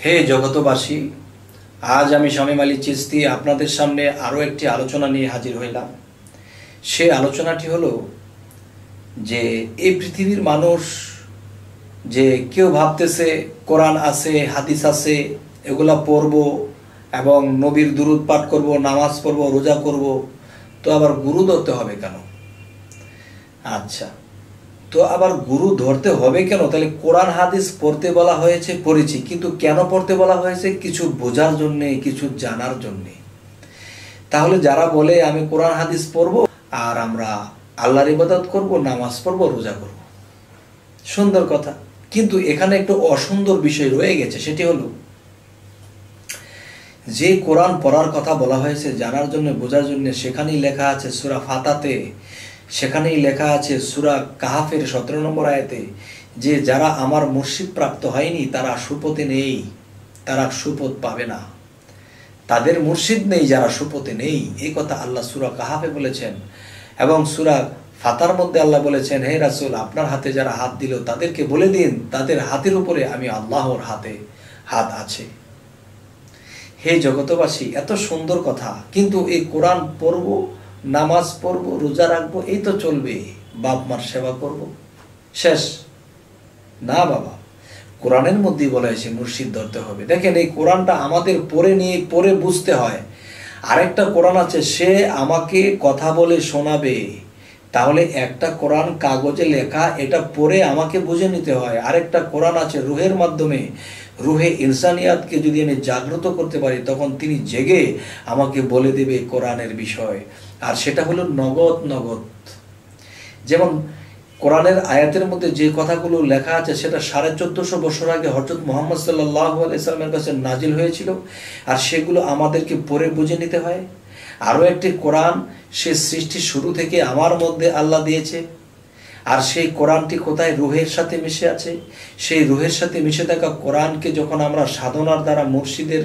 হে জগতবাসী, আজ আমি শামীম আলী চিশতি আপনাদের সামনে আরও একটি আলোচনা নিয়ে হাজির হইলাম। সে আলোচনাটি হলো যে এই পৃথিবীর মানুষ যে কেউ ভাবতেছে কোরআন আছে, হাদিস আছে, এগুলা পড়ব এবং নবীর দুরূদ পাঠ করব, নামাজ পড়ব, রোজা করব, তো আবার গুরু ধরতে হবে কেন? আচ্ছা, তো আবার গুরু ধরতে হবে কেন? তাহলে কোরআন হাদিস পড়তে বলা হয়েছে, পড়েছি, কিন্তু কেন পড়তে বলা হয়েছে? কিছু বোঝার জন্যে, কিছু জানার জন্যে। তাহলে যারা বলে আমি কোরআন হাদিস পড়ব আর আমরা আল্লাহর ইবাদত করব, নামাজ পড়ব, রোজা করব, সুন্দর কথা, কিন্তু এখানে একটু অসুন্দর বিষয় রয়ে গেছে। সেটি হলো যে কোরআন পড়ার কথা বলা হয়েছে জানার জন্য, বোঝার জন্য, সেখানেই লেখা আছে সূরা ফাতাতে, সেখানেই লেখা আছে সূরা কাহাফের 17 নম্বর আয়াতে যে যারা আমার মুর্শিদ প্রাপ্ত হয়নি তারা সুপথে নেই, তারা সুপথ পাবে না, তাদের মুর্শিদ নেই যারা সুপথে নেই। এই কথা আল্লাহ সূরা কাহাফে বলেছেন। এবং সূরা ফাতার মধ্যে আল্লাহ বলেছেন, হে রাসূল, আপনার হাতে যারা হাত দিল তাদেরকে বলে দিন তাদের হাতের উপরে আমি আল্লাহর হাত আছে। হে জগতবাসী, এত সুন্দর কথা, কিন্তু এই কোরআন পড়ব, নামাজ পড়ব, রোজা রাখবো, এই তো চলবে, বাপ মার সেবা করব, শেষ? না বাবা, কোরআনের মধ্যেই বলা হয়েছে মুর্শিদ ধরতে হবে। দেখেন, এই কোরআনটা আমাদের পড়ে বুঝতে হয়। আরেকটা কোরআন আছে, সে আমাকে কথা বলে শোনাবে। তাহলে একটা কোরআন কাগজে লেখা, এটা পড়ে আমাকে বুঝে নিতে হয়। আরেকটা কোরআন আছে রুহের মাধ্যমে, রুহে ইনসানিয়াতকে যদি আমি জাগ্রত করতে পারি তখন তিনি জেগে আমাকে বলে দেবে কোরআনের বিষয়। আর সেটা হলো নগদ। যেমন কোরআনের আয়াতের মধ্যে যে কথাগুলো লেখা আছে সেটা 1450 বছর আগে হযরত মুহাম্মদ সাল্লাল্লাহু আলাইহি সাল্লামের কাছে নাজিল হয়েছিল, আর সেগুলো আমাদেরকে পড়ে বুঝে নিতে হয়। আরও একটি কোরআন সে সৃষ্টির শুরু থেকে আমার মধ্যে আল্লাহ দিয়েছে, আর সেই কোরআনটি কোথায়? রুহের সাথে মিশে আছে। সেই রুহের সাথে মিশে থাকা কোরআনকে যখন আমরা সাধনার দ্বারা, মুর্শিদের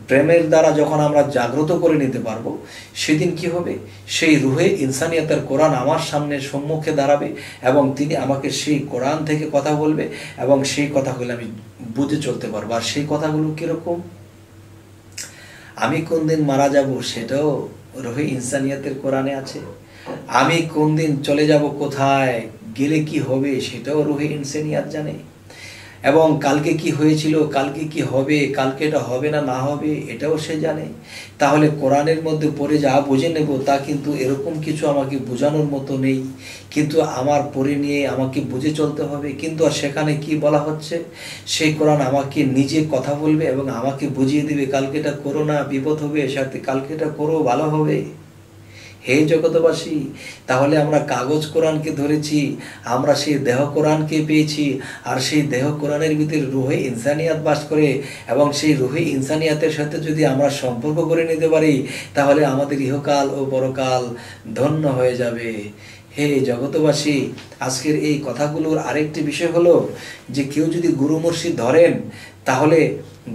প্রেমের দ্বারা যখন আমরা জাগ্রত করে নিতে পারবো, সেদিন কি হবে? সেই রুহে ইনসানিয়াতের কোরআন আমার সামনে সম্মুখে দাঁড়াবে এবং তিনি আমাকে সেই কোরআন থেকে কথা বলবে এবং সেই কথাগুলো আমি বুঝে চলতে পারবো। আর সেই কথাগুলো কিরকম? আমি কোন দিন মারা যাব সেটাও রুহে ইনসানিয়াতের কোরআনে আছে। আমি কোন দিন চলে যাব, কোথায় গেলে কি হবে সেটাও রুহে ইনসানিয়াত জানে। এবং কালকে কি হয়েছিল, কালকে কি হবে, কালকে এটা হবে না হবে, এটাও সে জানে। তাহলে কোরআনের মধ্যে পড়ে যা বুঝে নেব তা কিন্তু এরকম কিছু আমাকে বোঝানোর মতো নেই, কিন্তু আমার পড়ে নিয়ে আমাকে বুঝে চলতে হবে। কিন্তু আর সেখানে কি বলা হচ্ছে? সেই কোরআন আমাকে নিজে কথা বলবে এবং আমাকে বুঝিয়ে দেবে কালকে এটা করো না, বিপদ হবে, সাথে কালকে এটা করো, ভালো হবে। হে জগতবাসী, তাহলে আমরা কাগজ কোরআনকে ধরেছি, আমরা সেই দেহ কোরআনকে পেয়েছি, আর সেই দেহ কোরআনের ভিতরে রুহে ইনসানিয়াত বাস করে, এবং সেই রুহে ইনসানিয়াতের সাথে যদি আমরা সম্পর্ক করে নিতে পারি তাহলে আমাদের ইহকাল ও পরকাল ধন্য হয়ে যাবে। হে জগতবাসী, আজকের এই কথাগুলোর আরেকটি বিষয় হলো যে কেউ যদি গুরু মুর্শিদ ধরেন, তাহলে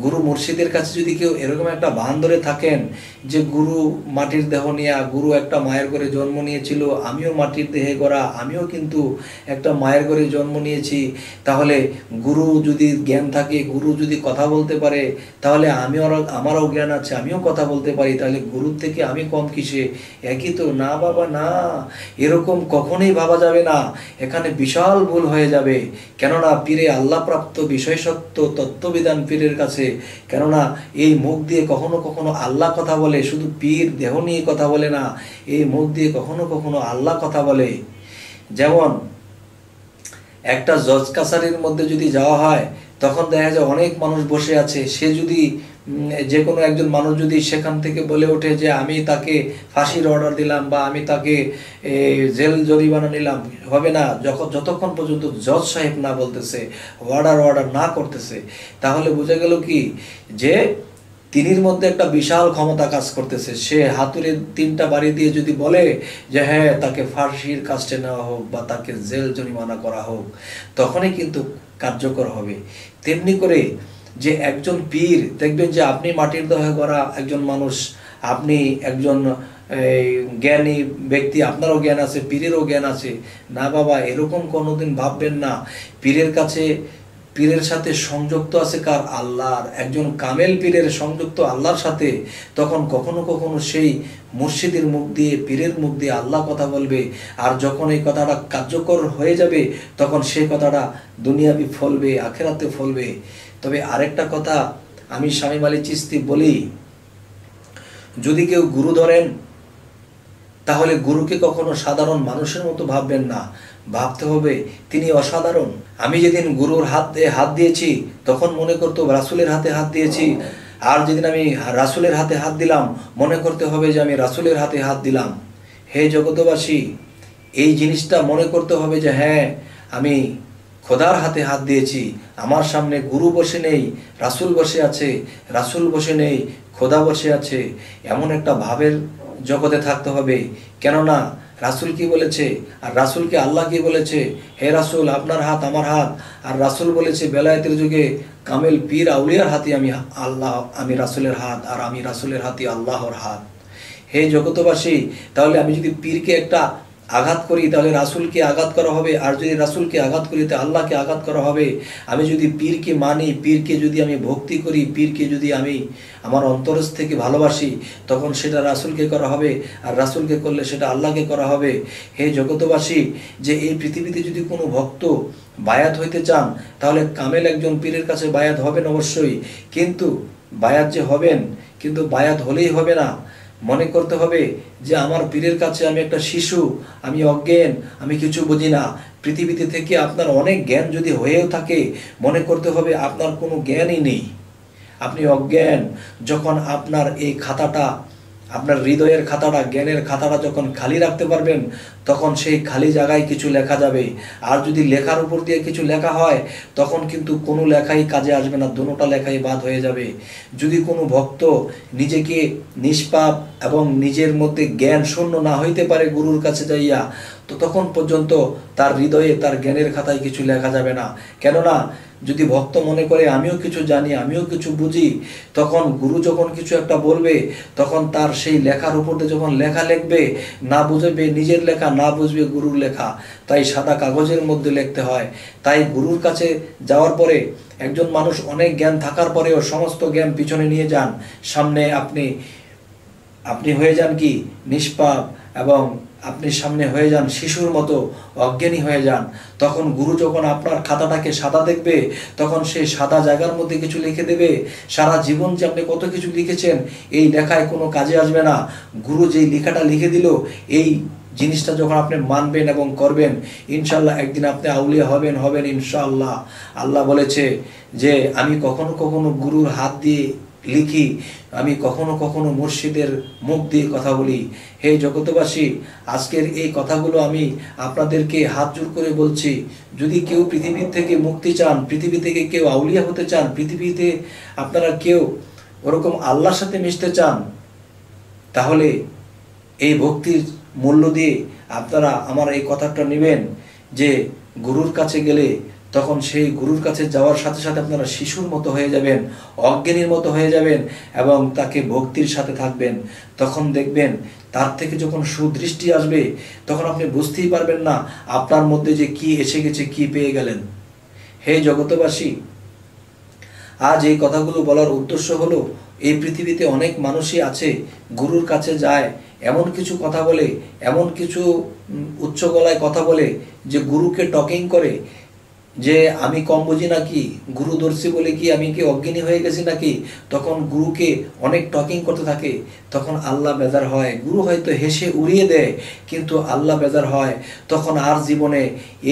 গুরু মুর্শিদের কাছে যদি কেউ এরকম একটা ভান ধরে থাকেন যে গুরু মাটির দেহ নিয়ে, গুরু একটা মায়ের ঘরে জন্ম নিয়েছিল, আমিও মাটির দেহে গড়া, আমিও কিন্তু একটা মায়ের ঘরে জন্ম নিয়েছি, তাহলে গুরু যদি জ্ঞান থাকে, গুরু যদি কথা বলতে পারে, তাহলে আমারও জ্ঞান আছে, আমিও কথা বলতে পারি, তাহলে গুরুর থেকে আমি কম কিসে? একই তো। না বাবা, না, এরকম কখনোই ভাবা যাবে না। এখানে বিশাল ভুল হয়ে যাবে। কেননা পীরে আল্লাহ প্রাপ্ত বিষয় সত্য তত্ত্ববিধান পীরের কাছে। কেননা এই মুখ দিয়ে কখনো কখনো আল্লাহ কথা বলে, শুধু পীর দেহ নিয়ে কথা বলে না, এই মুখ দিয়ে কখনো কখনো আল্লাহ কথা বলে। যেমন একটা জজ কাছারির মধ্যে যদি যাওয়া হয় তখন দেখা যায় অনেক মানুষ বসে আছে, সে যদি যে কোনো একজন মানুষ যদি সেখান থেকে বলে ওঠে যে আমি তাকে ফাঁসির অর্ডার দিলাম বা আমি তাকে জেল জরিমানা নিলাম, হবে না যতক্ষণ পর্যন্ত জজ সাহেব না বলতেছে, অর্ডার না করতেছে। তাহলে বোঝা গেল কি যে তিনির মধ্যে একটা বিশাল ক্ষমতা কাজ করতেছে। সে হাতুড়ে 3টা বাড়ি দিয়ে যদি বলে যে হ্যাঁ তাকে ফাঁসির কাস্টে নেওয়া হোক বা তাকে জেল জরিমানা করা হোক, তখনই কিন্তু কার্যকর হবে। তেমনি করে যে একজন পীর, দেখবেন যে আপনি মাটির দেহে গড়া একজন মানুষ, আপনি একজন জ্ঞানী ব্যক্তি, আপনারও জ্ঞান আছে, পীরেরও জ্ঞান আছে। না বাবা, এরকম কোনোদিন ভাববেন না। পীরের কাছে পীরের সাথে সংযুক্ত আছে কার? আল্লাহর। একজন কামেল পীরের সংযুক্ত আল্লাহর সাথে, তখন কখনো কখনো সেই মুর্শিদের মুখ দিয়ে, পীরের মুখ দিয়ে আল্লাহ কথা বলবে। আর যখন এই কথাটা কার্যকর হয়ে যাবে, তখন সেই কথাটা দুনিয়াবি ফলবে, আখেরাতে ফলবে। তবে আরেকটা কথা আমি শামীম আলী চিশতি বলি, যদি কেউ গুরু ধরেন, তাহলে গুরুকে কখনো সাধারণ মানুষের মতো ভাববেন না, ভাবতে হবে তিনি অসাধারণ। আমি যেদিন গুরুর হাত দিয়েছি, তখন মনে করতো রাসূলের হাতে হাত দিয়েছি। আর যেদিন আমি রাসূলের হাতে হাত দিলাম, মনে করতে হবে যে আমি রাসূলের হাতে হাত দিলাম। হে জগতবাসী, এই জিনিসটা মনে করতে হবে যে হ্যাঁ, আমি খোদার হাতে হাত দিয়েছি। আমার সামনে গুরু বসে নেই, রাসূল বসে আছে, রাসূল বসে নেই, খোদা বসে আছে। এমন একটা ভাবের জগতে থাকতে হবে। কেননা রাসূল কি বলেছে, আর রাসূলকে আল্লাহ কি বলেছে? হে রাসূল, আপনার হাত আমার হাত। আর রাসূল বলেছে বেলায়েতের যুগে কামেল পীর আউলিয়ার হাতে আমি রাসূলের হাত, আর আমি রাসূলের হাতে আল্লাহর হাত। হে জগতবাসী, তাহলে আমি যদি পীরকে একটা আঘাত করি, তাহলে রাসূলকে আঘাত করা হবে। আর যদি রাসূলকে আঘাত করি, তাহলে আল্লাহকে আঘাত করা হবে। আমি যদি পীরকে মানি, পীরকে যদি আমি ভক্তি করি, পীরকে যদি আমি আমার অন্তরস্থ থেকে ভালোবাসি, তখন সেটা রাসূলকে করা হবে। আর রাসূলকে করলে সেটা আল্লাহকে করা হবে। হে জগতবাসী, যে এই পৃথিবীতে যদি কোনো ভক্ত বায়াত হইতে চান, তাহলে কামেল একজন পীরের কাছে বায়াত হবেন অবশ্যই। কিন্তু বায়াত যে হবেন, কিন্তু বায়াত হলেই হবে না। মনে করতে হবে যে আমার পীরের কাছে আমি একটা শিশু, আমি অজ্ঞান, আমি কিছু বুঝি না। পৃথিবীতে থেকে আপনার অনেক জ্ঞান যদি হয়েও থাকে, মনে করতে হবে আপনার কোনো জ্ঞানই নেই, আপনি অজ্ঞান। যখন আপনার এই খাতাটা, আপনার হৃদয়ের খাতাটা, জ্ঞানের খাতাটা যখন খালি রাখতে পারবেন, তখন সেই খালি জায়গায় কিছু লেখা যাবে। আর যদি লেখার উপর দিয়ে কিছু লেখা হয়, তখন কিন্তু কোনো লেখাই কাজে আসবে না, দুটোটা লেখাই বাদ হয়ে যাবে। যদি কোনো ভক্ত নিজেকে নিষ্পাপ এবং নিজের মধ্যে জ্ঞান শূন্য না হইতে পারে গুরুর কাছে যাইয়া, তো তখন পর্যন্ত তার হৃদয়ে, তার জ্ঞানের খাতায় কিছু লেখা যাবে না। কেননা যদি ভক্ত মনে করে আমিও কিছু জানি, আমিও কিছু বুঝি, তখন গুরু যখন কিছু একটা বলবে, তখন তার সেই লেখার উপর দিয়ে যখন লেখা লিখবে, না বুঝবে নিজের লেখা, না বুঝবে গুরুর লেখা। তাই সাদা কাগজের মধ্যে লিখতে হয়। তাই গুরুর কাছে যাওয়ার পরে একজন মানুষ অনেক জ্ঞান থাকার পরেও সমস্ত জ্ঞান পিছনে নিয়ে যান, সামনে আপনি হয়ে যান কি নিষ্পাপ, এবং আপনি সামনে হয়ে যান শিশুর মতো, অজ্ঞানী হয়ে যান। তখন গুরু যখন আপনার খাতাটাকে সাদা দেখবে, তখন সেই সাদা জায়গার মধ্যে কিছু লিখে দেবে। সারা জীবন যে আপনি কত কিছু লিখেছেন, এই লেখায় কোনো কাজে আসবে না। গুরু যেই লেখাটা লিখে দিল, এই জিনিসটা যখন আপনি মানবেন এবং করবেন, ইনশাল্লাহ একদিন আপনি আউলিয়া হবেন ইনশাআল্লাহ। আল্লাহ বলেছে যে আমি কখনো কখনো গুরুর হাত দিয়ে লিখি, আমি কখনো কখনো মুর্শিদের মুখ দিয়ে কথা বলি। হে জগতবাসী, আজকের এই কথাগুলো আমি আপনাদেরকে হাত জোর করে বলছি। যদি কেউ পৃথিবীর থেকে মুক্তি চান, পৃথিবী থেকে কেউ আউলিয়া হতে চান, পৃথিবীতে আপনারা কেউ ওরকম আল্লাহর সাথে মিশতে চান, তাহলে এই ভক্তির মূল্য দিয়ে আপনারা আমার এই কথাটা নেবেন যে গুরুর কাছে গেলে তখন সেই গুরুর কাছে যাওয়ার সাথে সাথে আপনারা শিশুর মতো হয়ে যাবেন, অজ্ঞানীর মতো হয়ে যাবেন, এবং তাকে ভক্তির সাথে থাকবেন। তখন দেখবেন তার থেকে যখন সুদৃষ্টি আসবে, তখন আপনি বুঝতেই পারবেন না আপনার মধ্যে যে কি এসে গেছে, কি পেয়ে গেলেন। হে জগতবাসী, আজ এই কথাগুলো বলার উদ্দেশ্য হলো, এই পৃথিবীতে অনেক মানুষই আছে গুরুর কাছে যায়, এমন কিছু কথা বলে, এমন কিছু উচ্চ গলায় কথা বলে যে গুরুকে টকিং করে, যে আমি কম বুঝি নাকি, গুরু ধরছি বলে কি আমি কি অজ্ঞানী হয়ে গেছি নাকি। তখন গুরুকে অনেক টকিং করতে থাকে, তখন আল্লাহ বেজার হয়। গুরু হয়তো হেসে উড়িয়ে দেয়, কিন্তু আল্লাহ বেজার হয়। তখন আর জীবনে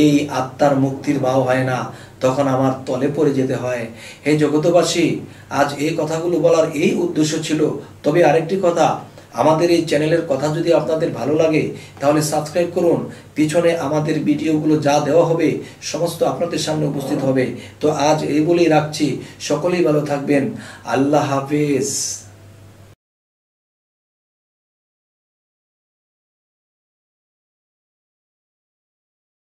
এই আত্মার মুক্তির ভাও হয় না, তখন আমার তলে পড়ে যেতে হয়। হে জগতবাসী, আজ এই কথাগুলো বলার এই উদ্দেশ্য ছিল। তবে আরেকটি কথা, আমাদের এই চ্যানেলের কথা যদি আপনাদের ভালো লাগে, তাহলে সাবস্ক্রাইব করুন। পিছনে আমাদের ভিডিওগুলো যা দেওয়া হবে সমস্ত আপনাদের সামনে উপস্থিত হবে। তো আজ এই বলেই রাখছি, সকলেই ভালো থাকবেন। আল্লাহ হাফেজ।